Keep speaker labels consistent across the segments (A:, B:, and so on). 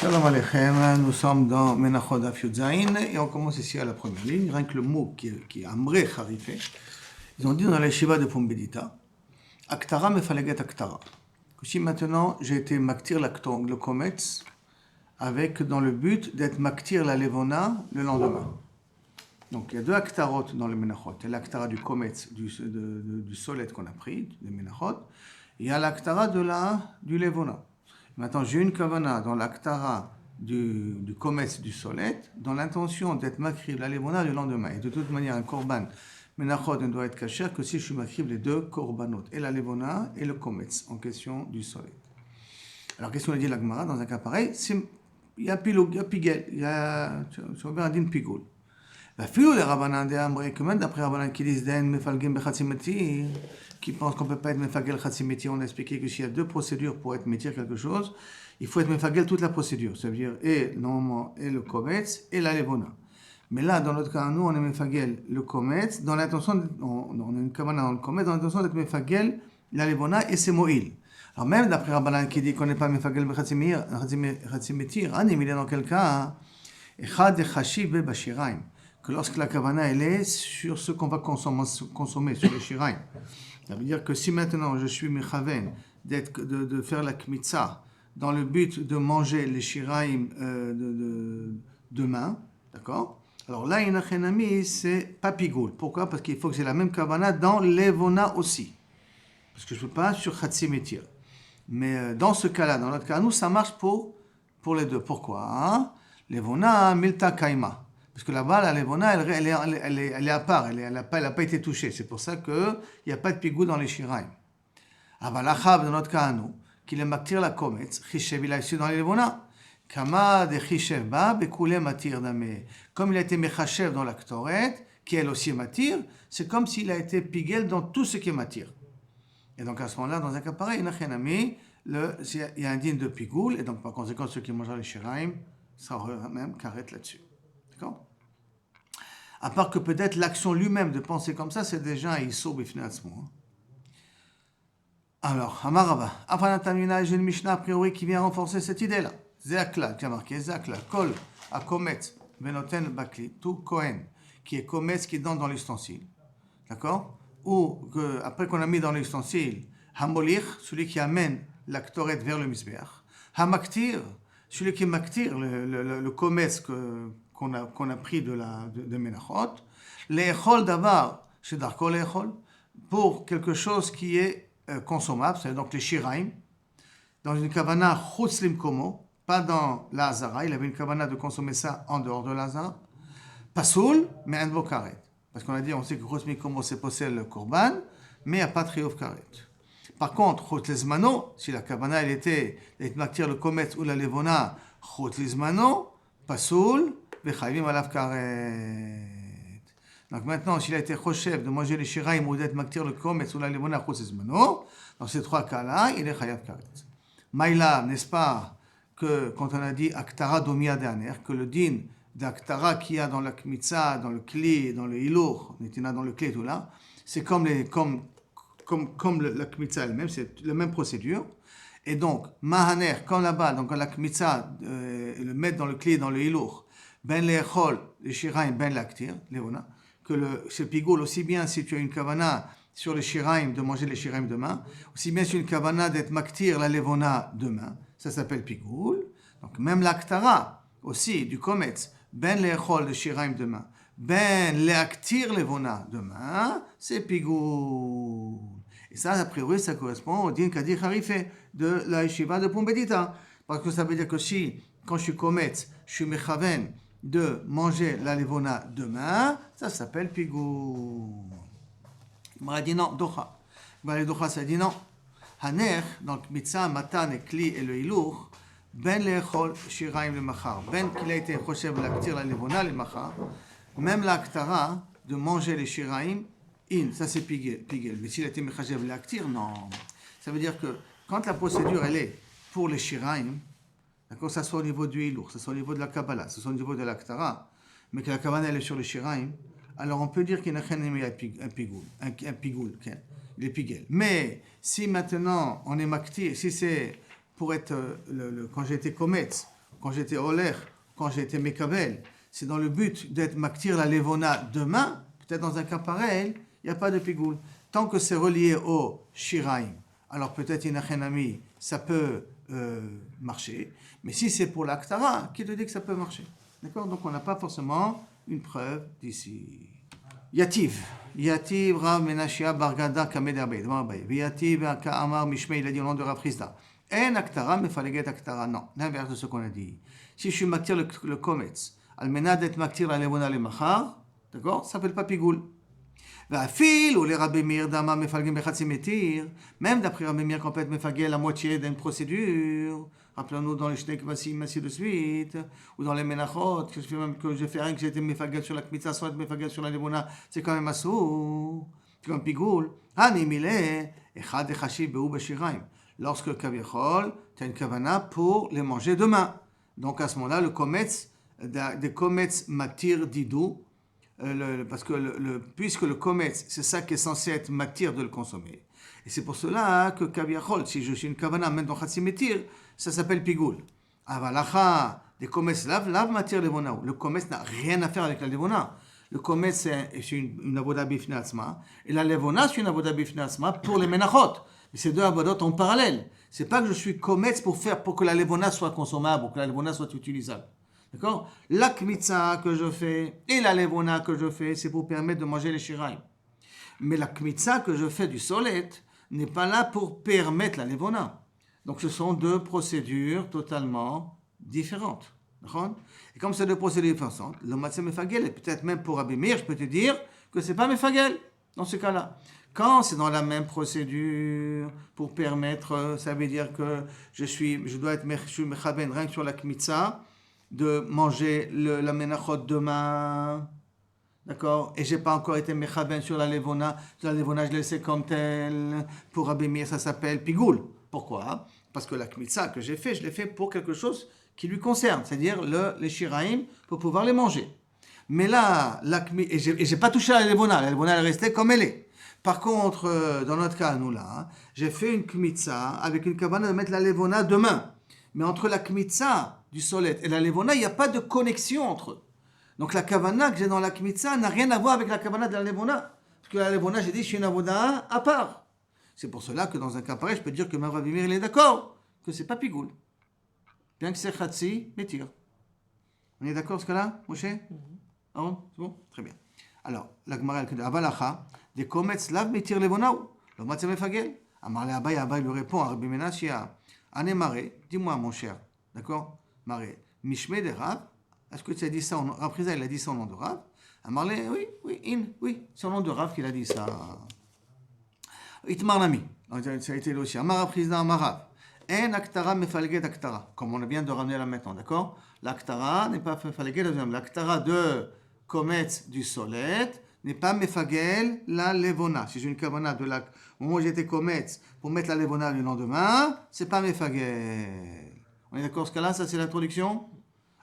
A: Shalom Aleichem, nous sommes dans Menachot Daf Yud Zayin et on commence ici à la première ligne, rien que le mot qui est Amré Harifé. Ils ont dit dans la Yeshiva de Pumbedita, Aktara mefaleget Aktara. Que si maintenant j'ai été maktir le kometz avec dans le but d'être maktir la levona le lendemain. Donc il y a deux aktarot dans le Menachot. Il y a l'aktara du kometz, du solet qu'on a pris, le Menachot, et il y a l'aktara du levona. Maintenant, j'ai une kavana dans l'aktara du kometz du solet, dans l'intention d'être makriv la levona le lendemain. Et de toute manière, un korban menachot ne doit être kasher que si je suis makriv les deux korbanot, et la levona et le kometz, en question du solet. Alors, qu'est-ce qu'on a dit la Gemara dans un cas pareil? Il y a pigel, il y a un din pigoul. Filou les rabbanan de Amré, que même d'après rabbanan qui disent den mefalgim bechatzimeti, qui pensent qu'on ne peut pas être mefagel chatzimeti, on a expliqué que s'il y a deux procédures pour être métir quelque chose, il faut être mefagel toute la procédure, c'est-à-dire et normalement et le kometz et la levona. Mais là, dans notre cas, nous, on est mefagel le kometz, dans l'intention, on a une kavana dans le kometz, dans l'intention d'être mefagel la levona et c'est moïl. Alors même d'après rabbanan qui dit qu'on n'est pas mefagel bechatzimeti, il est dans quel cas, echad echashiv bashiraim, que lorsque la kavana elle est sur ce qu'on va consommer sur les shiraim. Ça veut dire que si maintenant je suis mechaven de faire la kmitza dans le but de manger les shiraim demain, d'accord? Alors là, inachenami, c'est pas pigoul. Pourquoi? Parce qu'il faut que j'ai la même kavana dans levona aussi. Parce que je ne peux pas sur chatsi metir. Mais dans ce cas-là, dans notre cas, nous, ça marche pour les deux. Pourquoi? Levona milta kaima. Parce que là-bas, la levona, elle est à part, elle n'a pas été touchée. C'est pour ça qu'il n'y a pas de pigou dans les shiraim. Avalachab, dans notre cas à nous, qu'il est maktir la kometz, chishev, il a issu dans les levona. Kama de chishev ba, bekoule matir dame. Comme il a été mechachev dans la ktoret, qui elle aussi matir, c'est comme s'il a été pigel dans tout ce qui est matir. Et donc à ce moment-là, dans un cas pareil, il y a un din de pigoul, et donc par conséquent, ceux qui mangent les shiraim, ça aurait même carré là-dessus. D'accord? À part que peut-être l'action lui-même de penser comme ça, c'est déjà un issur bifnei atzmo. Alors, Amarava, Afanatamina, j'ai une Mishnah a priori qui vient renforcer cette idée-là. Zéakla, qui a marqué, Zéakla, Kol, Akometz, Benoten, Bakli, tout Kohen, qui est Kometz qui est dans l'ustensile. D'accord? Ou après qu'on a mis dans l'ustensile, Hamolich, celui qui amène la ktoret vers le misbeach. Hamaktir, celui qui maktir, le Kometz qu'on a pris de Menachot, l'échol d'avar, chez Darko l'échol, pour quelque chose qui est consommable, c'est donc les shiraim, dans une kavana chutz limkomo, pas dans la hazara, il avait une kavana de consommer ça en dehors de la hazara, pasoul, mais un bo karet. Parce qu'on a dit, on sait que chutz limkomo c'est possède le korban, mais il n'y a pas de triouf karet. Par contre, chutz lizmano, si la kavana elle était d'être maktir le kometz ou la levona, chutz lizmano, pasoul, donc maintenant, s'il a été choshev de manger les shiraim ou d'être maktir le kometz ou la levona chutz lizmano, dans ces trois cas-là, il est chayav karet. Maïla, n'est-ce pas, que quand on a dit aktara domia dernier, que le din d'aktara qu'il y a dans la kmitza, dans le kli, dans le hilour, dans le kli tout là, c'est comme la kmitza elle-même, c'est la même procédure. Et donc, mahaner, comme là-bas, donc la kmitza, le mettre dans le kli, dans le hilour, ben l'échol, les shiraim, ben l'actir, léona, que ce pigoul, aussi bien si tu as une kavana sur les shiraim, de manger les shiraim demain, aussi bien sur une kavana d'être maktir la levona demain, ça s'appelle pigoul. Donc même l'aktara, aussi, du kometz, ben l'échol, les shiraim demain, ben l'actir levona demain, c'est pigoul. Et ça, a priori, ça correspond au din kadi harifé de la yeshiva de Pumbedita. Parce que ça veut dire que si, quand je suis kometz, je suis mechaven de manger la levona demain, ça s'appelle pigoul. Il m'a dit non, docha. Le docha, ça dit non. Haner, donc mitzah, matan et kli et le hilour, ben l'échol shiraim le machar. Ben qu'il a été choshev l'actir la levona le machar, même l'aktara de manger les shiraim, ça c'est pigel. Mais s'il a été mechachev l'actir, non. Ça veut dire que quand la procédure elle est pour les shiraim, d'accord, ça soit au niveau du hilour, ça soit au niveau de la kabbalah, ça soit au niveau de l'aktara, mais que la kabbalah elle est sur les shiraim, alors on peut dire qu'il y a un pigoul, il est pigel. Mais si maintenant on est maktir, si c'est pour être, quand j'ai été kometz, quand j'étais Oler, quand j'étais Mekabel, c'est dans le but d'être Maktir la Levona demain, peut-être dans un cas pareil, il n'y a pas de pigoul. Tant que c'est relié au Shiraim, alors peut-être Inachenami, ça peut marcher. Mais si c'est pour l'Aktara, qui te dit que ça peut marcher? D'accord? Donc on n'a pas forcément une preuve d'ici. Yativ. Yativ Rav Menashia Bargada Kamed Abeid. Yativ Ka'amar Mishmei, il a dit au nom de Rav Chizda. En Aktara, mais fallait Aktara. Non, l'inverse de ce qu'on a dit. Si je suis maktir le Kometz, Almena d'être maktir la Levona le Machar, d'accord? Ça s'appelle pas Pigoul. Fil ou les Rabbi Meir Dama Mefalgem Bechatzi Metir, même d'après Rabbi Meir qu'on peut être mefagel la moitié d'une procédure. Rappelons-nous dans les Shnei Kvasim, ainsi de suite, ou dans les Menachot, que je fais rien que j'ai été mefagel sur la Kmitza, soit mefagel sur la Levona, c'est quand même assour, c'est comme Pigoul. Hanimile, Echad Echashiv Be'u Beshiraim. Lorsque Kavichol, tu as une kavana pour les manger demain. Donc à ce moment-là, le kometz, des kometz matir didou, parce que puisque le kometz, c'est ça qui est censé être matir de le consommer. Et c'est pour cela que Kavichol, si je suis une kavana, même dans Chatsi Metir, ça s'appelle pigoul. Avalacha, des kometz lav matir levona. Le kometz n'a rien à faire avec la levona. Le kometz, c'est une avoda bifnei atzma, et la levona, c'est une avoda bifnei atzma pour les menachot. Mais ces deux avodot en parallèle. C'est pas que je suis kometz pour que la levona soit consommable, pour que la levona soit utilisable. D'accord? La kmitza que je fais et la levona que je fais, c'est pour permettre de manger les shiraim. Mais la kmitza que je fais du solet n'est pas là pour permettre la levona. Donc ce sont deux procédures totalement différentes. D'accord? Et comme c'est deux procédures différentes, le matzah mefagel, et peut-être même pour Rabbi Meir, je peux te dire que c'est pas mefagel dans ce cas-là. Quand c'est dans la même procédure, pour permettre, ça veut dire que je suis mechaben rien que sur la kmitza, de manger la menachot demain, d'accord? Et j'ai pas encore été mechaben sur la levona. Sur la levona, je l'ai laissé comme tel. Pour Rabbi Meir, ça s'appelle pigoul. Pourquoi? Parce que la kmitza que j'ai fait, je l'ai fait pour quelque chose qui lui concerne, c'est-à-dire les shiraim, pour pouvoir les manger. Mais là, et j'ai pas touché à la levona elle est restée comme elle est. Par contre, dans notre cas, nous là, j'ai fait une kmitza avec une kavana de mettre la levona demain. Mais entre la kmitza du solet et la levona, il n'y a pas de connexion entre eux. Donc la kavana que j'ai dans la kmitza n'a rien à voir avec la kavana de la levona. Parce que la levona, j'ai dit, je suis une avoda à part. C'est pour cela que dans un cas pareil, je peux dire que Rav Meir, il est d'accord, que c'est pas pigoul. Bien que c'est chatsi, metir. On est d'accord ce cas-là, Moshe? Ah bon? C'est bon? Très bien. Alors, la Gemara, elle dit, Avalacha, des kometz lav metir levonaou, le matzah mefagel. Amar le Abaye lui répond à Rabbi Menashia, Ané Maré, dis-moi mon cher, d'accord? Maré, Mishmei de Rav, est-ce que tu as dit ça, Rav Chizda, il a dit ça au nom de Rav? Amar le, oui, c'est au nom de Rav qu'il a dit ça. Itmar Nami, ça a été aussi. Amar Rav Chizda, Amar Rav. En aktara mefalget aktara, comme on vient de ramener là maintenant, d'accord? L'aktara n'est pas mefalget, l'aktara de kometz du solet n'est pas mefagel la levona. Si j'ai une kavana de la, au moment où j'étais kometz pour mettre la levona le lendemain, c'est pas mefagel. On est d'accord ce cas-là? Ça c'est l'introduction.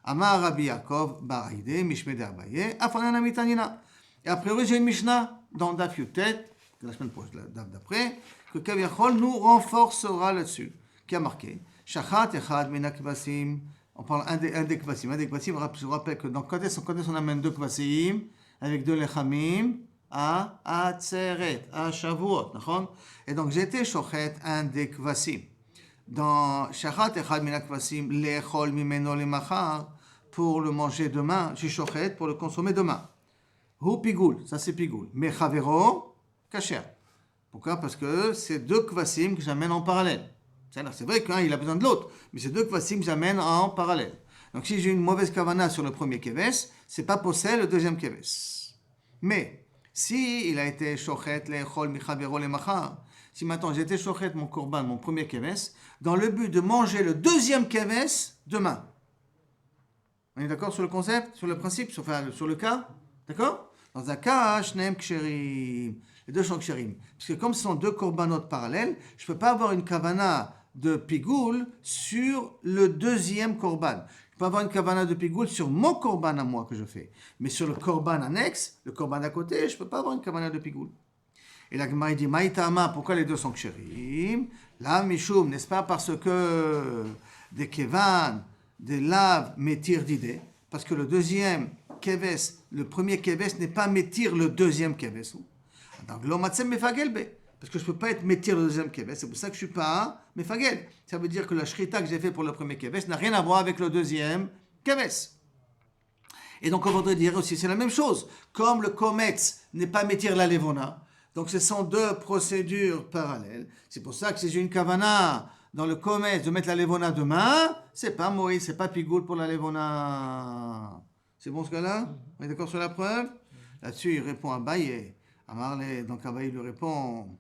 A: Amar Rabbi Yaakov Baraide Mishmei de Abaye Afanana Mitanina. Et a priori j'ai une Mishnah dans Daf Yutet, la semaine prochaine, d'après, que Kaviachol nous renforcera là-dessus. Qui a marqué Shachat Echad Mina Kvasim. On parle un des Kvasim. Un des Kvasim, je vous rappelle que quand est-ce qu'on amène deux Kvasim avec deux Lechamim à Atzeret, à Shavuot. Et donc j'étais Shochet un des Kvasim. Dans Shachat Echad Mina Kvasim, Lechol Mimeno Lemachar, pour le manger demain, j'ai Shochet pour le consommer demain. Hu Pigoul, ça c'est Pigoul. Mais Chavero, Kacher. Pourquoi? Parce que c'est deux Kvasim que j'amène en parallèle. C'est vrai qu'un, il a besoin de l'autre, mais c'est deux kvasim que j'amène en parallèle. Donc si j'ai une mauvaise kavana sur le premier keves, c'est pas possède le deuxième keves. Mais si il a été shochet lechol michavero lemachar, si maintenant j'ai été shochet mon korban, mon premier keves, dans le but de manger le deuxième keves demain. On est d'accord sur le concept, sur le principe, sur le cas? D'accord? Dans un cas, shneim ksherim. Les deux sont ksherim. Parce que comme ce sont deux korbanot parallèles, je ne peux pas avoir une kavana de pigoul sur le deuxième korban. Je peux avoir une kavana de pigoul sur mon korban à moi que je fais. Mais sur le korban annexe, le korban à côté, je ne peux pas avoir une kavana de pigoul. Et la Gemara dit, Maïtama, pourquoi les deux sont ksherim? Là, Mishum, n'est-ce pas parce que des kevan, des laves métir d'idées, parce que le deuxième keves, le premier keves n'est pas métir le deuxième keves. Donc, l'omatsem mefagelbe. Parce que je ne peux pas être métir le deuxième keves. C'est pour ça que je ne suis pas mefagel. Ça veut dire que la shrita que j'ai fait pour le premier keves n'a rien à voir avec le deuxième keves. Et donc, on voudrait dire aussi, c'est la même chose. Comme le kometz n'est pas métir la levona, donc ce sont deux procédures parallèles. C'est pour ça que si j'ai une kavana dans le kometz de mettre la levona demain, c'est pas Moïse, c'est pas pigoul pour la levona. C'est bon ce cas-là? On est d'accord sur la preuve? Là-dessus, il répond à Baye. Amarle, donc Abaye lui répond,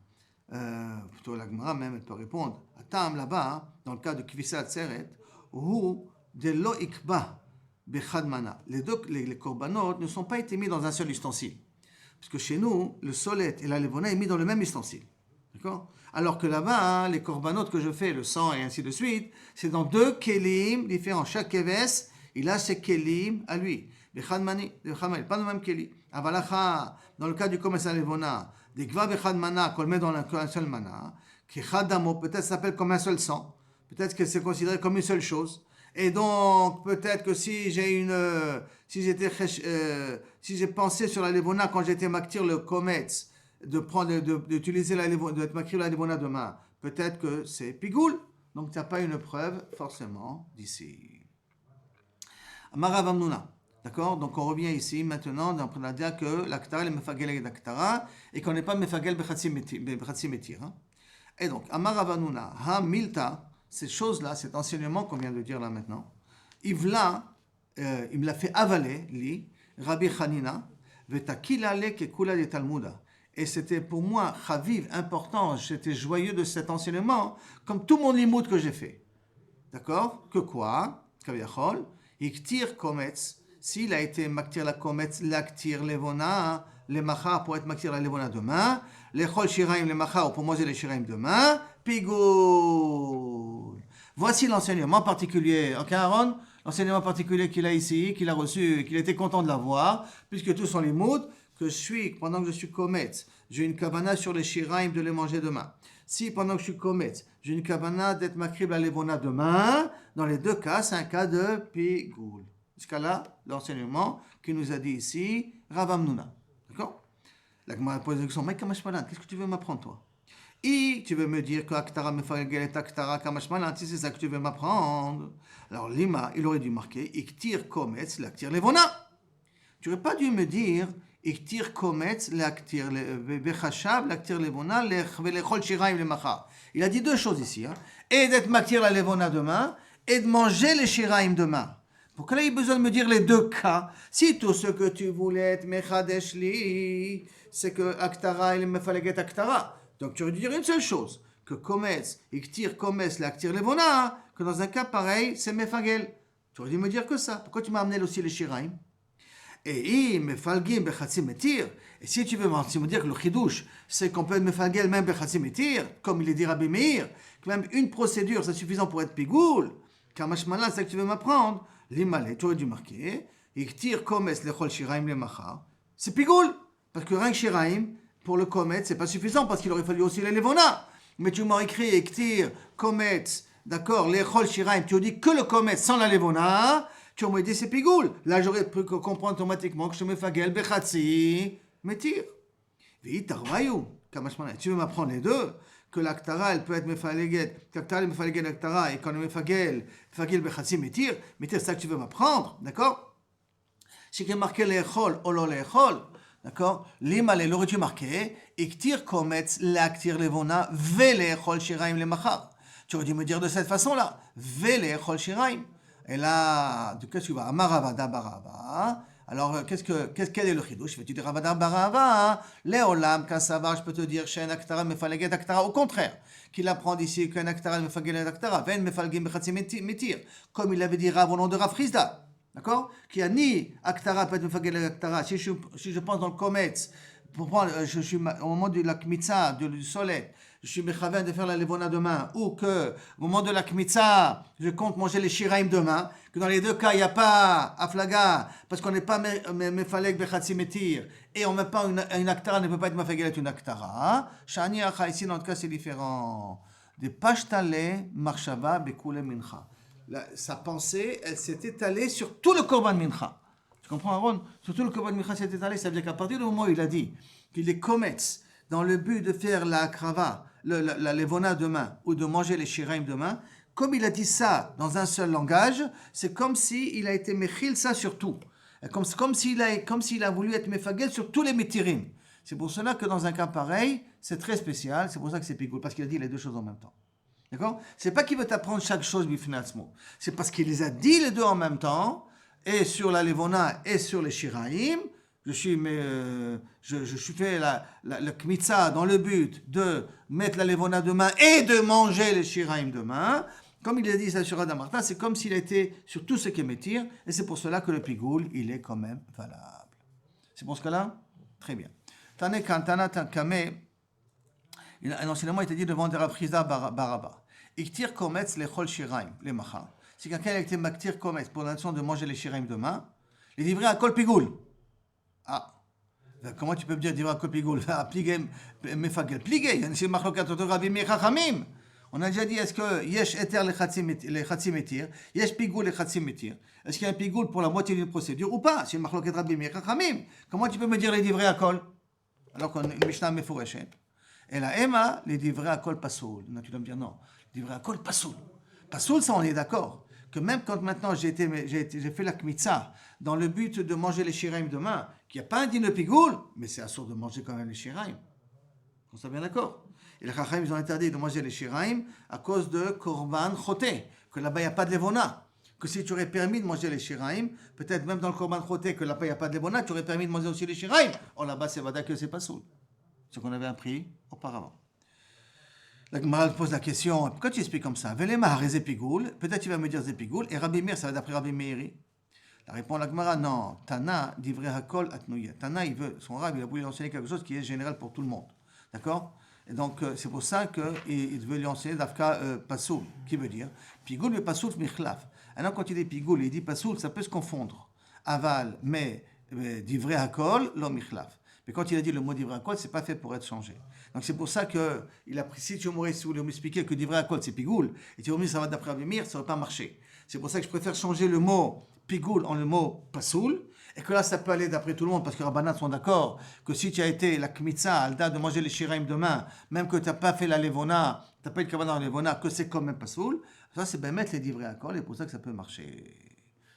A: plutôt la Gemara même, elle peut répondre. Atam là-bas, dans le cas de Kvissa Tseret, ou de lo ikba bechadmana. Les korbanot ne sont pas été mis dans un seul ustensile. Parce que chez nous, le solet et la levona est mis dans le même ustensile. D'accord? Alors que là-bas, les korbanot que je fais, le sang et ainsi de suite, c'est dans deux kelim différents. Chaque keves, il a ses kelim à lui. Bechadmani, pas dans le même kelim. Avalacha, dans le cas du kometz à levona, des gva bechadmana, qu'on le met dans un seul mana, qui chadamo, peut-être s'appelle comme un seul sang, peut-être que c'est considéré comme une seule chose. Et donc, peut-être que si j'ai pensé sur la levona quand j'étais maktir le kometz, d'utiliser la levona, de maktir la levona demain, peut-être que c'est pigoul. Donc, tu n'as pas une preuve forcément d'ici. Amarav Amnuna. D'accord? Donc, on revient ici maintenant dans la dire que l'aktara est mefagel et l'aktara et qu'on n'est pas mefagel bechatsi metir. Et donc, Amarav Amnuna, ha milta. Cette chose-là, cet enseignement qu'on vient de dire là maintenant, il me l'a fait avaler, lui, Rabbi Hanina, vetakilale kekula de Talmuda. Et c'était pour moi, chaviv, important, j'étais joyeux de cet enseignement, comme tout mon limoud que j'ai fait. D'accord? Que quoi? Kaviachol, iktir kometz, s'il a été maktir la kometz, laktir levona, les machar pour être maktir la levona demain, les chol shiraim les machar pour manger les shiraim demain, pigoul. Voici l'enseignement particulier. Ok, Aaron? L'enseignement particulier qu'il a ici, qu'il a reçu, qu'il était content de l'avoir, puisque tous sont les mots, que pendant que je suis kometz, j'ai une kavana sur les shiraim de les manger demain. Si pendant que je suis kometz, j'ai une kavana d'être makrib la levona demain, dans les deux cas, c'est un cas de pigoul. Jusqu'à là, l'enseignement qu'il nous a dit ici, Rav Amnuna. D'accord? La Gemara pose la question, mais Kamashmalan, qu'est-ce que tu veux m'apprendre, toi? Et tu veux me dire que Aktara Mefagel et Aktara Kamashmalan, si c'est ça que tu veux m'apprendre. Alors, Lima, il aurait dû marquer Iktir Kometz, l'Aktir Levona. Tu n'aurais pas dû me dire Iktir Kometz, l'Aktir Bechashav, l'Aktir Levona, l'Echol Shiraim, l'Emacha. Il a dit deux choses ici. Et d'être Maktir la Levona demain, et de manger les Shiraim demain. Pourquoi là, il a besoin de me dire les deux cas? Si tout ce que tu voulais être Mechadeshli, c'est que Aktara, il me fallait get Aktara. Donc tu aurais dû dire une seule chose, que Kometz, Iktir Kometz, l'Aktir Levona, que dans un cas pareil, c'est Mefagel. Tu aurais dû me dire que ça. Pourquoi tu m'as amené aussi les Shiraim? Et Mefalgim Bechatsi Metir. Et si tu veux me dire que le Chidouche, c'est qu'on peut être Mefagel même Bechatsi Metir, comme il est dit Rabbi Meir, que même une procédure, c'est suffisant pour être Pigoul. Kamashmalan, c'est ça que tu veux m'apprendre. L'Imalé, tu aurais dû marquer, Iktir Kometz, l'Echol Shiraim, l'Emacha. C'est Pigoul. Parce que rien que Shiraim, pour le Kometz, c'est pas suffisant parce qu'il aurait fallu aussi les Levona. Mais tu m'aurais écrit Iktir, Kometz, d'accord, l'Echol Shiraim, tu as dit que le Kometz sans la Levona, tu aurais dit c'est Pigoul. Là, j'aurais pu comprendre automatiquement que je me fagel Bechatsi, Metir. V'itarvayu, Kamashmalan. Tu veux m'apprendre les deux, que l'Aktara, elle peut être Mefaleget, qu'Aktara, elle Mefaleget l'Aktara, et quand on Mefagel Bechatsi, Metir, c'est ça que tu veux m'apprendre, d'accord? C'est qu'il y a marqué l'Echol, Olo l'Echol. D'accord? L'Imal, il aurait dû marquer Iktir Kometz, l'Aktir Levona, Velechol Shiraim le Machar. Tu aurais dû me dire de cette façon-là, Velechol Shiraim. Et là, qu'est-ce que tu vas? Amaravada Barava. Alors, quel est le chidouche? Je vais te dire Ravada Barava. Léolam, Kassavar, je peux te dire Shen Aktara, Mefaleget Aktara. Au contraire, qu'il apprend ici qu'un Aktara, Mefaleget Aktara, Ven Mefalgim Bechatsi Metir. Comme il avait dit Rav au nom de Rav Chizda. D'accord? Qui a ni Aktara, peut être Mefagel Aktara. Si je pense dans le Kometz, pour prendre, je suis au moment de la Kmitza, du soleil, je suis Mechaven de faire la Levona demain, ou que au moment de la Kmitza, je compte manger les Shiraim demain, que dans les deux cas, il n'y a pas Aflaga, parce qu'on n'est pas Mefalek Bechatsi Metir, et on ne met pas une Aktara, ne peut pas être Mefagel une Aktara. Shani Acha, ici, dans le cas, c'est différent. De Pashtale Marshava Bekule Mincha. sa pensée, elle s'est étalée sur tout le Korban Mincha. Tu comprends, Aaron? Sur tout le Korban Mincha s'est étalé, ça veut dire qu'à partir du moment où il a dit qu'il est kometz dans le but de faire la krava, la levona demain, ou de manger les shiraim demain, comme il a dit ça dans un seul langage, c'est comme s'il a été mechil ça sur tout. Comme s'il a voulu être mefagel sur tous les métirim. C'est pour cela que dans un cas pareil, c'est très spécial, c'est pour ça que c'est pigoul, parce qu'il a dit les deux choses en même temps. D'accord? C'est pas qu'il veut t'apprendre chaque chose bifnatzmo. C'est parce qu'il les a dit les deux en même temps, et sur la levona et sur les shiraim. Je suis fait la kmitza dans le but de mettre la levona demain et de manger les shiraim demain. Comme il a dit ça sur Adam Martin, c'est comme s'il était sur tout ce qui est métir, et c'est pour cela que le pigoul, il est quand même valable. C'est pour ce cas-là? Très bien. Tane Kantana Kame, un enseignement, il t'a dit devant des Rav Baraba. Iktir kometz lechol shiraim, les macha. Si quelqu'un a été maktir kometz pour l'intention de manger les shiraim demain, il livrer à kol pigoul. Ah, comment tu peux me dire livrer à kol pigoul? Pligé, mefagel, pligé. C'est machlokat Rabbi Meir Chachamim. On a déjà dit, est-ce que yesh eter les chatzim etir, yesh pigoul les chatzim etir? Est-ce qu'il y a un pigoul pour la moitié d'une procédure ou pas? C'est machlokat Rabbi Meir Chachamim. Comment tu peux me dire les livrés à kol? Alors qu'on a une Mishnah mefureshet. Et la Emma, les livrés à kol pasoul. Tu dois me dire non. Les livrés à kol pasoul. Pasoul, ça on est d'accord. Que même quand maintenant j'ai fait la kmitza dans le but de manger les shiraim demain, qu'il n'y a pas un din de pigoul, mais c'est assourd de manger quand même les shiraim. On s'est bien d'accord. Et les chachamim, ils ont interdit de manger les shiraim à cause de korban choté, que là-bas il n'y a pas de levona. Que si tu aurais permis de manger les shiraim, peut-être même dans le korban choté, que là-bas il n'y a pas de levona, tu aurais permis de manger aussi les shiraim. Or là-bas c'est vada que c'est pas soul. Ce qu'on avait appris auparavant. La Gemara pose la question, pourquoi tu expliques comme ça? Velema hareze pigoul, peut-être tu vas me dire c'est pigoul, et Rabbi Meir, ça va d'après Rabbi Meiri. La réponse de la Gemara, non, Tana divrei hakol atnouya. Tana, son Rav, il a voulu enseigner quelque chose qui est général pour tout le monde. D'accord? Et donc, c'est pour ça qu'il veut lui enseigner d'Afka Pasoul, qui veut dire Pigoul mais Pasoul michlaf. Alors, quand il dit Pigoul et il dit Pasoul, ça peut se confondre. Aval, mais divrei hakol, lo michlaf. Mais quand il a dit le mot divrei hakol, c'est pas fait pour être changé. Donc, c'est pour ça que il a pris, si tu voulais m'expliquer que divrei hakol, c'est Pigoul, et tu m'as dit ça va d'après Avimir, ça ne va pas marcher. C'est pour ça que je préfère changer le mot Pigoul en le mot Pasoul. Et que là, ça peut aller d'après tout le monde, parce que les Rabbanan sont d'accord que si tu as été la Kmitza, Alda, de manger les Shiraim demain, même que tu n'as pas fait la Levona, tu n'as pas eu le Kavanah en Levona, que c'est quand même pas soul, ça c'est bien mettre les divrei hakol, et pour ça que ça peut marcher.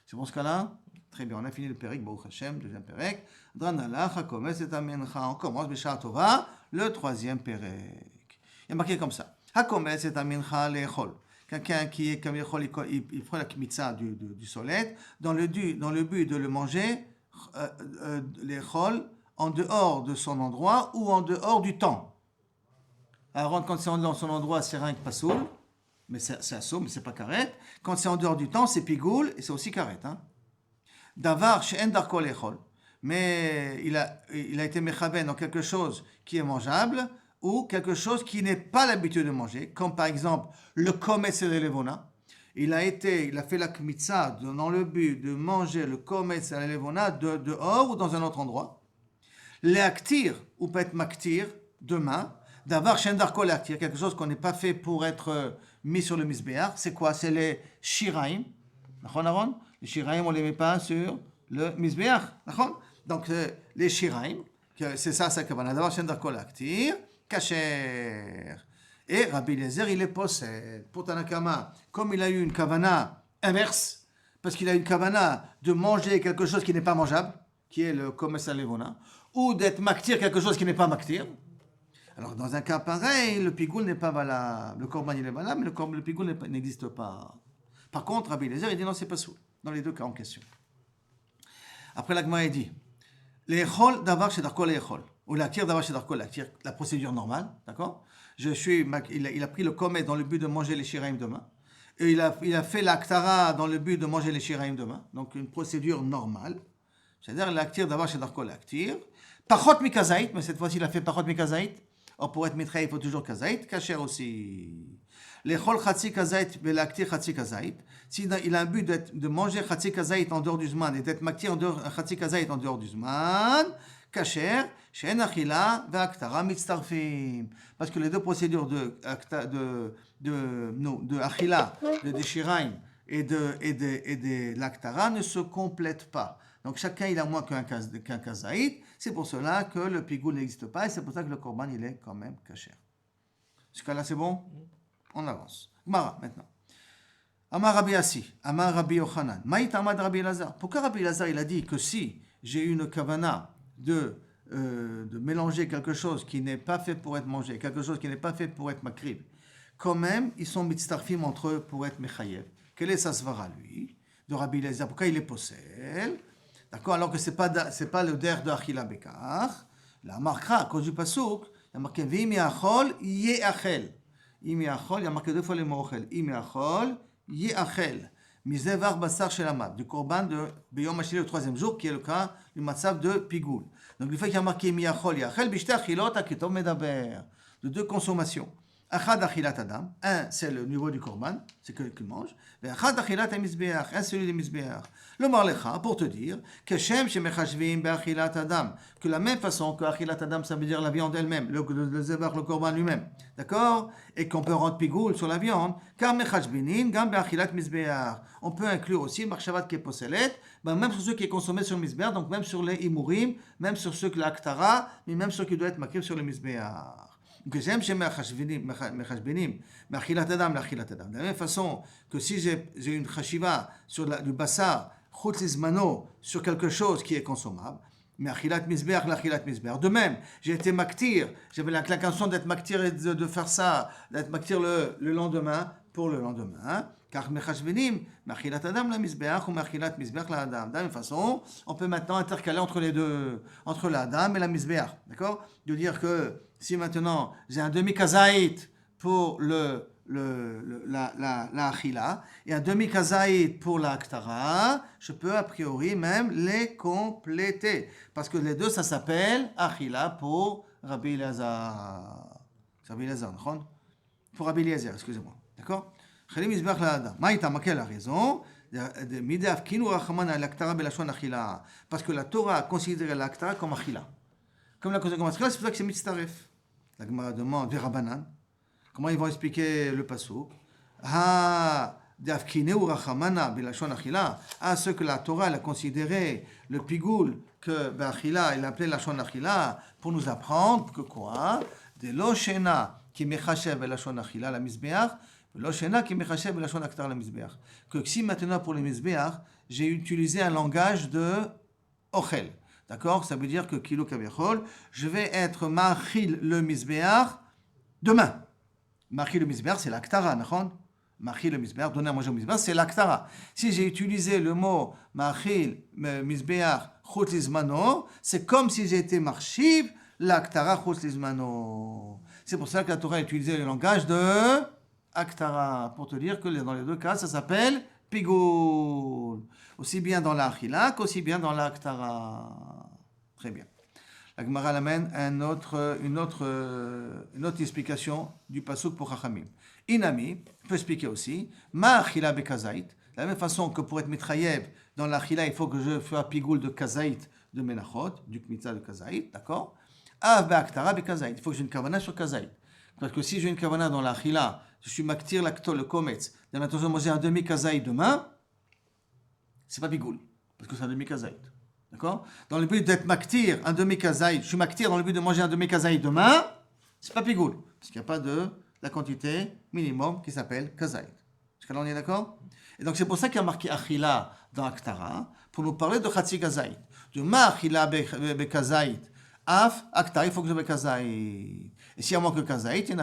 A: C'est bon ce cas-là? Très bien, on a fini le Pérek, Baruch Hashem, deuxième Pérek. Dranalach, HaKometz et Amincha. On commence, Bishar Tova, le troisième Pérek. Il est marqué comme ça. HaKometz et Amincha lechol. Quelqu'un qui est comme il prend la Kmitza du solet, dans le but de le manger, les chol en dehors de son endroit ou en dehors du temps. Alors quand c'est dans son endroit, c'est rien que pasoul, mais c'est assaut, mais c'est pas karet. Quand c'est en dehors du temps, c'est pigoul et c'est aussi karet. Davar she'en darko lechol, mais il a été mechaben dans quelque chose qui est mangeable ou quelque chose qui n'est pas l'habitude de manger, comme par exemple le kometz et le levona. Il a fait la kmitza dans le but de manger le kometz et la levona dehors ou dans un autre endroit. L'éaktir, ou peut-être maktir, demain, d'avoir shendarko l'éaktir, quelque chose qu'on n'est pas fait pour être mis sur le misbéar. C'est quoi? C'est les shiraim. Les shiraim, on ne les met pas sur le misbéar. Donc, les shiraim, c'est ça que va d'avoir shendarko l'éaktir, kacher. Et Rabbi Eliezer, il est possède. Pour Tanakama, comme il a eu une kavana inverse, parce qu'il a une kavana de manger quelque chose qui n'est pas mangeable, qui est le kometz levona, ou d'être maktir quelque chose qui n'est pas maktir. Alors, dans un cas pareil, le pigoul n'est pas valable. Le korban, il est valable, mais le pigoul n'existe pas. Par contre, Rabbi Eliezer, il dit non, c'est pas soul. Dans les deux cas en question. Après, la Gemara, il dit l'echol davar shedarko l'echol, ou l'aktir davar shedarko l'aktir, la procédure normale, d'accord? Il a pris le kometz dans le but de manger les shiraim demain. Et il a fait l'aktara dans le but de manger les shiraim demain. Donc une procédure normale. C'est-à-dire l'aktir d'abord chez Darko l'aktir. Pachot mikazait, mais cette fois-ci il a fait pachot mikazait. Or pour être mitraï, il faut toujours kazait. Kacher aussi. Les chol chatzi kazait, mais l'aktir chatzi kazait. S'il a un but de manger chatzi kazait en dehors du zman et d'être maktir en dehors chatzi kazait en dehors du zman, kacher. She'en achila ve'aktara mitztarfim. Parce que les deux procédures de achila, de shiraim et de l'Aktara ne se complètent pas. Donc chacun il a moins qu'un kazaït. C'est pour cela que le pigoul n'existe pas et c'est pour ça que le korban il est quand même kasher. Jusqu'à là c'est bon? On avance. Gemara maintenant. Amar Rabbi Assi, Amar Rabbi Yochanan. Maït Amad Rabbi Elazar. Pourquoi Rabbi Elazar il a dit que si j'ai une kavana de mélanger quelque chose qui n'est pas fait pour être mangé, quelque chose qui n'est pas fait pour être makrib, quand même, ils sont mitztarfim entre eux pour être mechayev. Quel est sa svara, lui, de Rabbi Elazar? Pourquoi il est possède? D'accord? Alors que c'est pas le der de Achila Bekar. La marquera, à cause du pasouk, il y a marqué Vim yachol yeachel. Im yachol, il y a marqué 2 fois le mot ochel. Im yachol yeachel. Mizevar basar shelamad. Du korban de Beyom Hashili le 3e jour, qui est le cas du matzav de Pigoul. Donc le fait qu'il y a marqué Im yachol yeachel, bishte achilot akitov medaber. De 2 consommations. Achad achilat adam, un c'est le niveau du korban, c'est que qu'il mange, et achad achilat mizbeach, un celui des mizbeach. Le marlecha pour te dire que shem shemechashvim beachilat adam, que la même façon que achilat adam ça veut dire la viande elle-même, le zebach, le korban lui-même, d'accord, et qu'on peut rendre pigoul sur la viande, car mechashvinin gam beachilat mizbeach. On peut inclure aussi marchavat qui est possélet, même sur ceux qui est consommé sur le mizbeach, donc même sur les imurim, même sur ceux que l'aktara, mais même sur ceux qui doivent être makrib sur le mizbeach. De la même façon que si j'ai une chashiva sur du bassar, sur quelque chose qui est consommable, mais achilat misbeach, l'achilat misbeach. De même, j'ai été maktir, j'avais la claquation d'être maktir et de faire ça, d'être maktir le lendemain pour le lendemain. Car mechashvenim, machilat adam la misbeach ou machilat misbeach la adam. De la même façon, on peut maintenant intercaler entre les deux, entre la adam et la misbeach. D'accord? De dire que si maintenant j'ai un demi-kazaït pour la achila et un demi-kazaït pour la aktara, je peux a priori même les compléter. Parce que les deux, ça s'appelle achila pour Rabbi Elazar. C'est Rabbi Elazar, non? Pour Rabbi Eliezer, excusez-moi. D'accord? Quelle la raison? Parce que la Torah a considéré l'aktara comme achila. Comme la considéré comme achila, c'est pour ça que c'est mitzaref. La Gemara demande des Rabbanan. Comment ils vont expliquer le pasuk? À ce que la Torah elle a considéré le pigoul que Bachila il appelait la shon achila pour nous apprendre que quoi? De l'oshena qui mechachev la shon achila la misbeach. Que si maintenant pour les mizbeach, j'ai utilisé un langage de ochel, d'accord? Ça veut dire que kilo kaviachol, je vais être machil le mizbeach demain. Machil le mizbeach, c'est l'aktara, d'accord? Machil le mizbeach, donner à manger au mizbeach, c'est l'aktara. Si j'ai utilisé le mot machil mizbeach chut lizmano, c'est comme si j'étais marchiv l'aktara chut lizmano. C'est pour ça que la Torah a utilisé le langage de aktara, pour te dire que dans les deux cas, ça s'appelle pigoul. Aussi bien dans la achila qu'aussi bien dans la aktara. Très bien. La Gemara amène une autre explication du pasuk pour Chachamim. Inami peut expliquer aussi ma achila bekazait. De la même façon que pour être mitrayev dans la achila, il faut que je fasse pigoul de kazait de menachot, du kmitza de kazait, d'accord? Av beaktara bekazait. Il faut que j'ai une kavana sur kazait. Parce que si j'ai une kavana dans la achila, je suis maktir l'acto, le kometz, dans l'intention de manger un demi-kazaït demain, c'est pas bigoul, parce que c'est un demi-kazaït. D'accord? Dans le but d'être maktir un demi-kazaït, je suis maktir dans le but de manger un demi-kazaït demain, c'est pas bigoul, parce qu'il n'y a pas de la quantité minimum qui s'appelle kazaït. Jusqu'à là, on est d'accord? Et donc c'est pour ça qu'il y a marqué achila dans Aktara, pour nous parler de chatzi kazaït. De ma achila be kazaït, af, Aktara, il faut que je be kazaït. Et s'il y a moins que kazaït, il n'y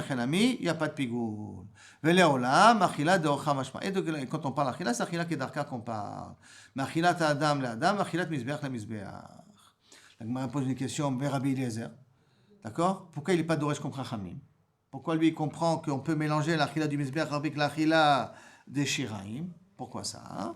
A: a pas de pigoul. Veleolam, achila de orcha mashma. Et quand on parle achila, c'est achila qui est d'arka qu'on parle. Mais achilat adam la adam, achilat mizbeach la mizbeach. La Gemara pose une question, Rabbi Eliezer. D'accord? Pourquoi il n'est pas d'oresh comme Chachamim? Pourquoi lui il comprend qu'on peut mélanger l'achila du mizbeach avec l'achila des shiraim? Pourquoi ça?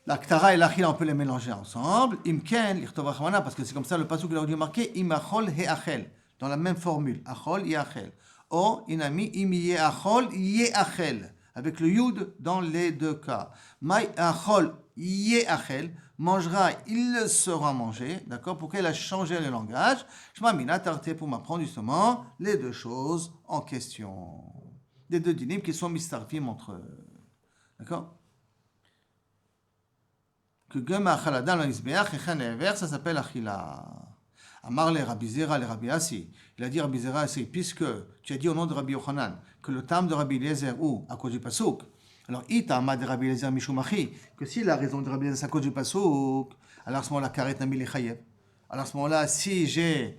A: L'Aktara et l'Achila, on peut les mélanger ensemble. Imken, l'Ichtov Rachmana, parce que c'est comme ça le passage qu'il a dû marquer, Imachol he achel. Dans la même formule, Achol, Yachel. Or, Inami, Imi Achol, Yachel. Avec le Yud dans les deux cas. Mai Achol, Yachel. Mangera, il sera mangé. D'accord? Pourquoi il a changé le langage? Je m'amène à tarter pour m'apprendre justement les deux choses en question. Les deux dynimes qui sont mistarfim entre eux. D'accord? que Gem Achal Adam le Mizbeach, et l'inverse, ça s'appelle Achila. Amar le Rabbi Zera le Rabbi Assi. Il a dit Rabbi Zera, c'est puisque tu as dit au nom de Rabbi Yochanan que le tam de Rabbi Eliezer ou à cause du Pasuk. Alors, Itama de Rabbi Eliezer Mishumachi, que s'il a raison de Rabbi Eliezer à cause du Pasuk, alors à ce moment-là, Karet Nami le Chayev. Alors à ce moment-là, si j'ai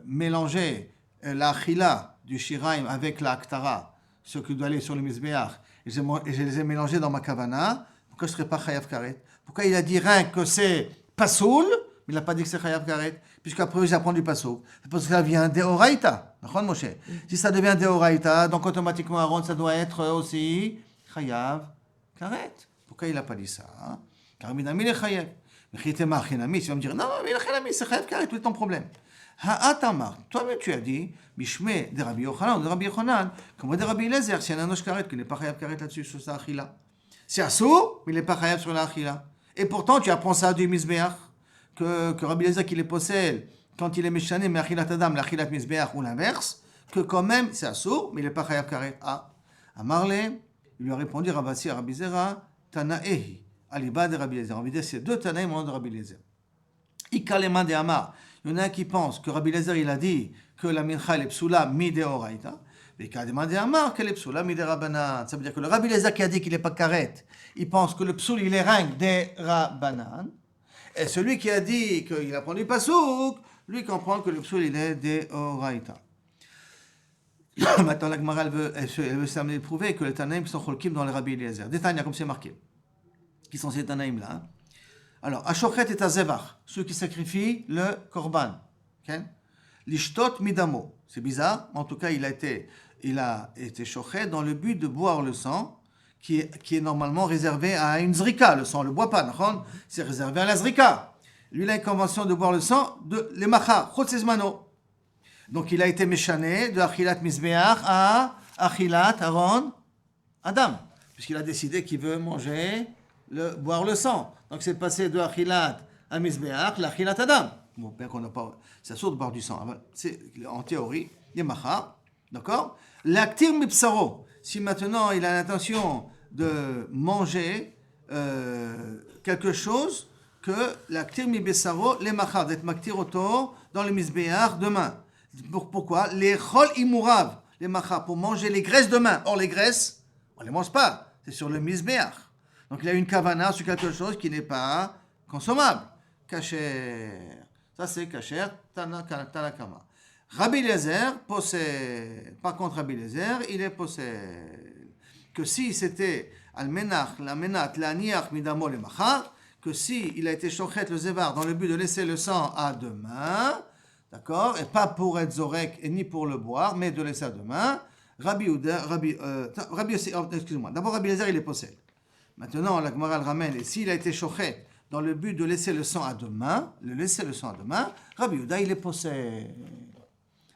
A: mélangé la Achila du Shiraim avec la Aktara, ce qui doit aller sur le Mizbeach, et je les ai mélangés dans ma Kavana, pourquoi je ne serais pas Chayav Karet? Pourquoi il a dit rien que c'est Pasoul, mais il n'a pas dit que c'est Chayav Karet? Puisqu'après, j'apprends du Pasoul. C'est parce que ça vient d'Eoraïta. Moshe. Si ça devient d'Eoraïta, donc automatiquement, Aaron, ça doit être aussi Chayav Karet. Pourquoi il n'a pas dit ça? Car Minami le Chayav. Mais Chitema Chinami, tu vas me dire, non, mais le Chinami, c'est Chayav Karet, tout est ton problème. Ha'atamar, toi-même tu as dit, Mishme de Rabbi Yochanan, de Rabbi Yochanan, comme de Rabbi Eliezer, c'est un anosh karet, qui n'est pas chayav karet là-dessus, sur sa achila. C'est assour, mais il n'est pas chayav sur la achila. Et pourtant, tu apprends ça du Mizbeach, que Rabbi Eliezer qui les possède, quand il est méchané, mais achilat adam, l'achilat Mizbeach, ou l'inverse, que quand même, c'est assour, mais il n'est pas chayav karet. Amarle, il lui a répondu, Rabbi à Rabbi Zera, Tanaehi, aliba de Rabbi Eliezer. On veut dire, c'est deux Tanaïm au nom de Rabbi Eliezer. Ikalema de Amar. Il y en a un qui pense que Rabbi Eliezer, il a dit que la mincha est psoula mideoraita, mais qu'il a demandé à Amar qu'elle est psoula miderabanan. Ça veut dire que le Rabbi Eliezer qui a dit qu'il n'est pas karet, il pense que le psoul, il est ring des rabanan. Et celui qui a dit qu'il a pris du pasouk, lui comprend que le psoul, il est des oraita. Maintenant, la Gemara, elle veut s'amener de prouver que les Tanaïm sont cholkim dans le Rabbi Eliezer. Des Tanaïm, comme c'est marqué. Qui sont ces Tanaïm-là? Alors, Ashochet et Azevach, ceux qui sacrifient le korban. Okay? L'ishtot midamo. C'est bizarre, mais en tout cas, il a été shochet dans le but de boire le sang, qui est normalement réservé à une zrika. Le sang, on ne le boit pas, c'est réservé à la zrika. Lui, il a une convention de boire le sang de l'emacha, chotzezmano. Donc, il a été méchané de achilat mizbeach à achilat Aaron Adam, puisqu'il a décidé qu'il veut boire le sang. Donc c'est passé de achilat à mizbeach, l'achilat Adam. Bon, bien qu'on n'a pas, c'est sûr de boire du sang. C'est en théorie, yemacha, d'accord. L'actir mipsaro. Si maintenant il a l'intention de manger quelque chose, que l'actir mibesaro, l'emacha, d'être maktir auto dans le mizbeach demain. Pourquoi? Les chol imurav, les macha, pour manger les graisses demain. Or les graisses, on ne les mange pas. C'est sur le mizbeach. Donc il a une kavana sur quelque chose qui n'est pas consommable. Kacher. Ça c'est kacher, tanakama. Rabbi Eliezer possède. Par contre, Rabbi Eliezer, il est possède. Que si c'était al-menach, la menat, l'aniach midamo le macha, que si il a été shochet le zevar dans le but de laisser le sang à demain, d'accord, et pas pour être zorek et ni pour le boire, mais de laisser à demain, excusez-moi, d'abord Rabbi Eliezer il est possède. Maintenant, la Gemara le ramène, et s'il a été shochet dans le but de laisser le sang à demain, Rabbi Yehuda, il est possède.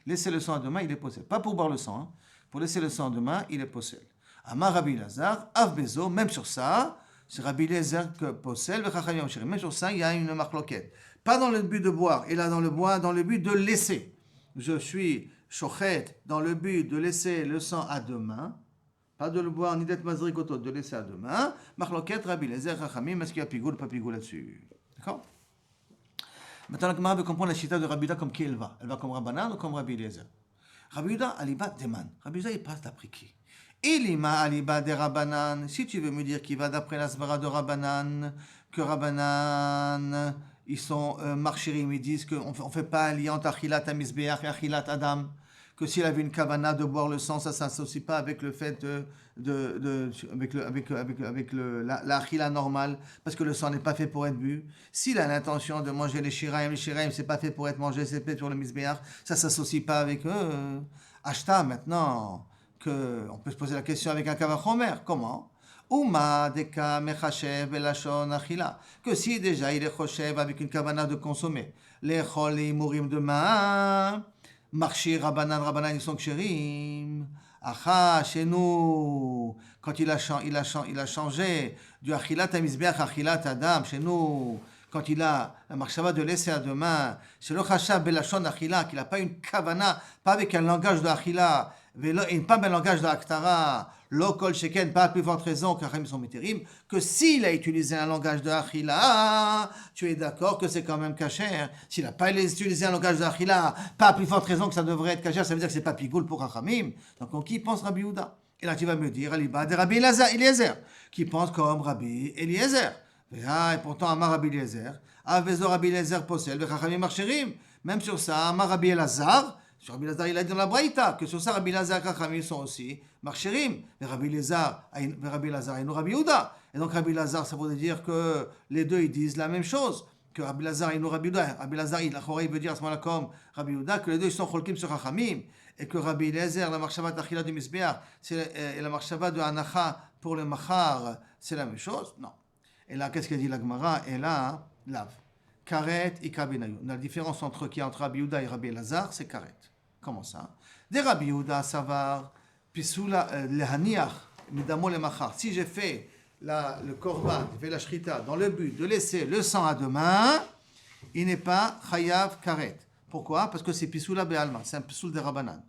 A: Laisser le sang à demain, il est possède. Pas pour boire le sang, pour laisser le sang à demain, il est possède. Amar Rabbi Elazar, Avbezo, même sur ça, c'est Rabbi Elazar que possède, même sur ça, il y a une marloquette. Pas dans le but de boire, et là dans le but de laisser. Je suis shochet dans le but de laisser le sang à demain. Pas de le boire, ni d'être mazrikoto, de laisser à demain. Marloquette, Rabbi Eliezer, Chachamim, est-ce qu'il y a pigou ou pas pigou là-dessus? D'accord? Maintenant, la Gemara veut comprendre la chita de Rabbi Yehuda comme qui elle va. Elle va comme Rabbanan ou comme Rabbi Eliezer? Rabbi Yehuda, aliba deman. Rabbi Yehuda, il passe d'après qui? Ilima aliba de Rabbanan. Si tu veux me dire qu'il va d'après la svara de Rabbanan, que Rabbanan, ils sont marchirim, ils disent qu'on ne fait pas alliant achilat amizbeach et achilat adam. Que s'il avait une kavana de boire le sang, ça ne s'associe pas avec le fait avec la achila normale, parce que le sang n'est pas fait pour être bu. S'il a l'intention de manger les shiraim, c'est pas fait pour être mangé, c'est fait pour le misbeach, ça ne s'associe pas avec eux. Ashta, maintenant, on peut se poser la question avec un kavachomer, comment? Uma deka mechashev belashon achila. Que si déjà il est choshev avec une kavana de consommer, les chol les mourim demain. Marché Rabbanan, ils sont kshérim. Acha, chez nous, quand il a changé du achilat amizbeach achilat adam, chez nous, quand il a la marchava de laisser à demain, c'est le chashav belashon achila, qu'il n'a pas une kavana, pas avec un langage de achila, et pas le langage de Aktara, lo kol sheken, pas à plus forte raison que Chachamim sont métérim, que s'il a utilisé un langage de Achila, tu es d'accord que c'est quand même kasher. S'il n'a pas utilisé un langage de Achila, pas à plus forte raison que ça devrait être kasher, ça veut dire que c'est pas pigoul pour Chachamim. Donc on qui pense Rabbi Yehuda? Et là tu vas me dire, Aliba de Rabbi Eliezer, qui pense comme Rabbi Eliezer. Et pourtant, Amar Rabbi Eliezer, Avezo Rabbi Eliezer possède, Chachamim marcherim. Même sur ça, Amar Rabbi Elazar, sur Rabbi Elazar, il a dit dans la Braïta que sur ça, Rabbi Elazar et Chachamim sont aussi marcherim. Mais Rabbi Elazar et Rabbi Yehuda. Et donc Rabbi Elazar, ça veut dire que les deux ils disent la même chose. Que Rabbi Elazar et Rabbi Yehuda. Rabbi Elazar, il veut dire à ce moment-là comme Rabbi Yehuda, que les deux ils sont cholkim sur Chachamim. Et que Rabbi Eliezer, la marchava d'Achila du Misbeach, et la marchava de Anacha pour le Machar, c'est la même chose? Non. Et là, qu'est-ce qu'elle dit la Gemara? Et là, lave. Karet et Kabenayu. La différence entre Rabbi Yehuda et Rabbi Elazar, c'est Karet. Comment ça? Des Rabbi Yehuda, Savar, Pisula, Lehaniach, Midamo le Machar. Si j'ai fait le korban, j'ai fait la shrita dans le but de laisser le sang à demain, il n'est pas Chayav Karet. Pourquoi? Parce que c'est Pisula Be'alma, c'est un Pisul de Rabbanan.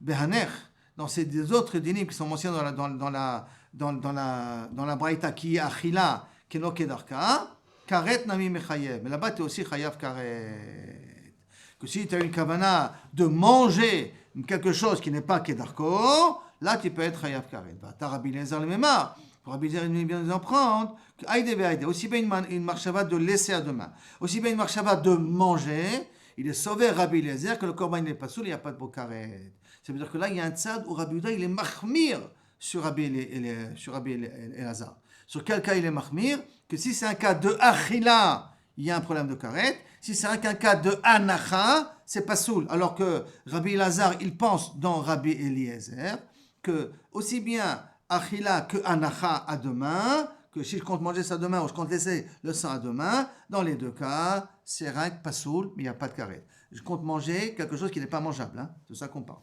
A: Behanech, dans ces deux autres dynimes qui sont mentionnés dans la Braïta, qui est Achila, qui est no Kedarka, Karet Nami Mechayev. Mais là-bas, tu es aussi Chayav Karet. Que si tu as une kavana de manger quelque chose qui n'est pas Kedarko, là, tu peux être Chayav Karet. Tu as Rabbi Eliezer le Mémar. Pour Rabbi Eliezer, il vient nous en prendre. Aussi bien une marchava de laisser à demain, aussi bien une marchava de manger. Il est sauvé Rabbi Eliezer, que le korban n'est pas soul, il n'y a pas de bokaret. Ça veut dire que là, il y a un tzad où Rabbi Yehuda, il est mahmir sur Rabbi Elazar. Sur quel cas il est mahmir? Que si c'est un cas de achila, il y a un problème de karet. Si c'est un cas de anacha, c'est pas soul. Alors que Rabbi Elazar, il pense dans Rabbi Eliezer que aussi bien achila que anacha à demain, que si je compte manger ça demain ou je compte laisser le sang à demain, dans les deux cas, c'est rien que pas soul, mais il n'y a pas de karet. Je compte manger quelque chose qui n'est pas mangeable. Hein? C'est ça qu'on parle.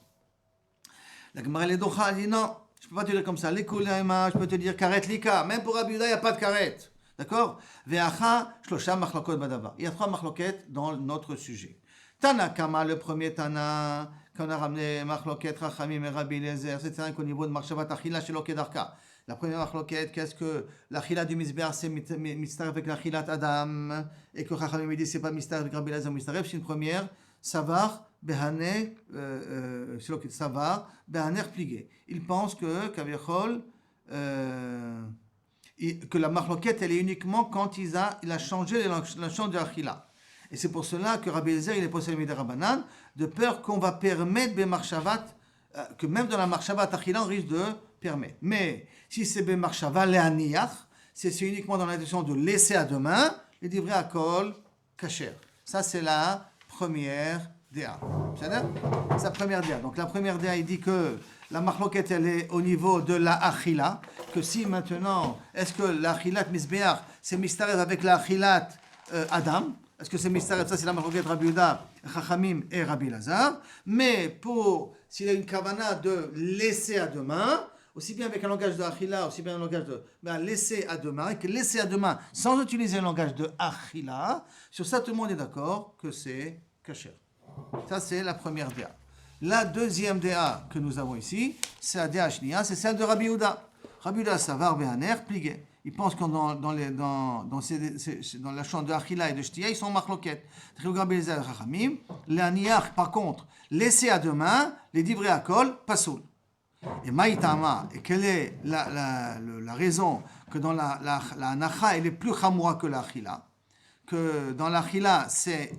A: La Gemara Ledocha dit non, je ne peux pas te dire comme ça. L'Ekulaima, je peux te dire karet lika. Même pour Rabbi Yehuda, il n'y a pas de karet. D'accord? Ve'acha, shlosha machlokot badava. Il y a 3 machloket dans notre sujet. Tana Kama, le premier Tana, qu'on a ramené machloket Rachamim et Rabbi Eliezer, c'est qu'au niveau de marchavat achila chez l'Okedarka. La première machloket, qu'est-ce que l'achila du Misbeach, c'est mistar avec l'achilat Adam, et que Rachamim dit c'est pas mistar avec Rabbi Eliezer, mistar, c'est une première. Savar, Behane, Savar, Behaner plié. Il pense que Kaviachol, que la machloket, elle est uniquement quand il a changé la chant de Achila. Et c'est pour cela que Rabbi Eliezer, il est possédé de Rabbanan, de peur qu'on va permettre Bemarchavat, que même dans la Marchavat Achila, on risque de permettre. Mais si c'est Bemarchavat Leaniach, c'est uniquement dans l'intention de laisser à demain, les divrei akol kasher. Ça, c'est la première DA. C'est la première DA. Donc la première DA, il dit que la machloket, elle est au niveau de la achila, que si maintenant, est-ce que la achilat misbeach, c'est mistarev avec la achilat Adam, est-ce que c'est mistarev, ça c'est la machloket Rabbi Yehuda, Chachamim et Rabbi Elazar, mais pour, s'il y a une kavana de laisser à demain, aussi bien avec un langage de achila, aussi bien un langage de laisser à demain, et que laisser à demain sans utiliser un langage de achila, sur ça tout le monde est d'accord que c'est kasher. Ça c'est la première DA. La deuxième DA que nous avons ici, c'est la DA Shnia, c'est celle de Rabbi Yehuda. Rabbi Yehuda Savar Behaner plié. Il pense que dans la chambre de Achila et de Shtia, ils sont machloket. Rabbi Eliezer et Chachamim. L'aniach, par contre, laissé à demain, les divrei akol, pasoul. Et Maïtama, et quelle est la raison que dans la anacha, elle est plus chamoura que la Achila, que dans la Achila, c'est,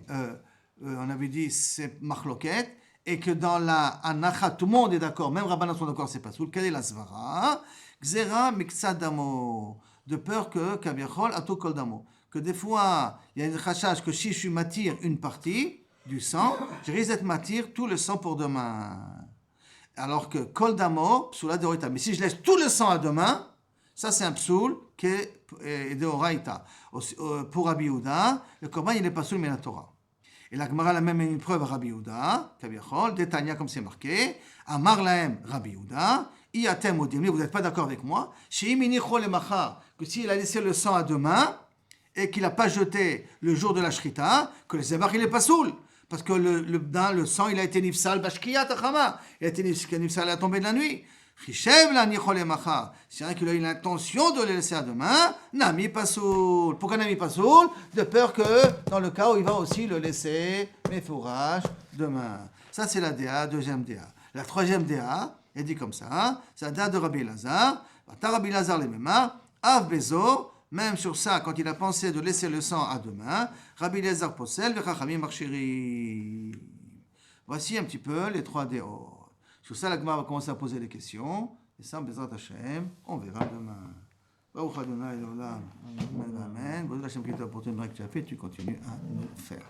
A: on avait dit, c'est machloket, et que dans la anacha, tout le monde est d'accord, même Rabbanan sont d'accord, c'est pas soul. Quelle est la svara? Gzera miktsad damo, de peur que kaviachol ato kol damo, que des fois il y a une chachage que si je suis matir une partie du sang, je risque d'être matir tout le sang pour demain. Alors que kol damo psula deoraita, mais si je laisse tout le sang à demain, ça c'est un psoul qui est deoraita. Pour Rabbi Yehuda, le korban il est pas soul mais la Torah. Et la Gemara a même une preuve à Rabbi Yehuda, Kaviachol, Détania comme c'est marqué, Amar lahem Rabbi Yehuda, Iatem Odimli, vous n'êtes pas d'accord avec moi, Sheimini Chol Emacha, que s'il a laissé le sang à demain, et qu'il n'a pas jeté le jour de la Shrita, que le Zebach il est pas soul. parce que le sang, il a été nifsal bashkiyat achama. Il a été nifsal à la tombée de la nuit. Chishev la nichole macha. C'est vrai qu'il a eu l'intention de le laisser à demain. Nami pasoul. Pourquoi nami pasoul? De peur que, dans le cas où il va aussi le laisser, mes fourrages, demain. Ça, c'est la DA, deuxième DA. La troisième DA, elle dit comme ça, c'est la DA de Rabbi Lazare. Rabbi Lazare les Mema, Av Bezo, même sur ça, quand il a pensé de laisser le sang à demain, Rabbi Lazare possède, Vechachamim marchiri. Voici un petit peu les trois DO. Sur ça, la Gemara va commencer à poser des questions. Et ça, Bezrat Hashem, on verra demain. Baruch Adonai Olam. Amen. Amen. Baruch Hashem qui t'a apporté une règle que tu as fait, tu continues à nous faire.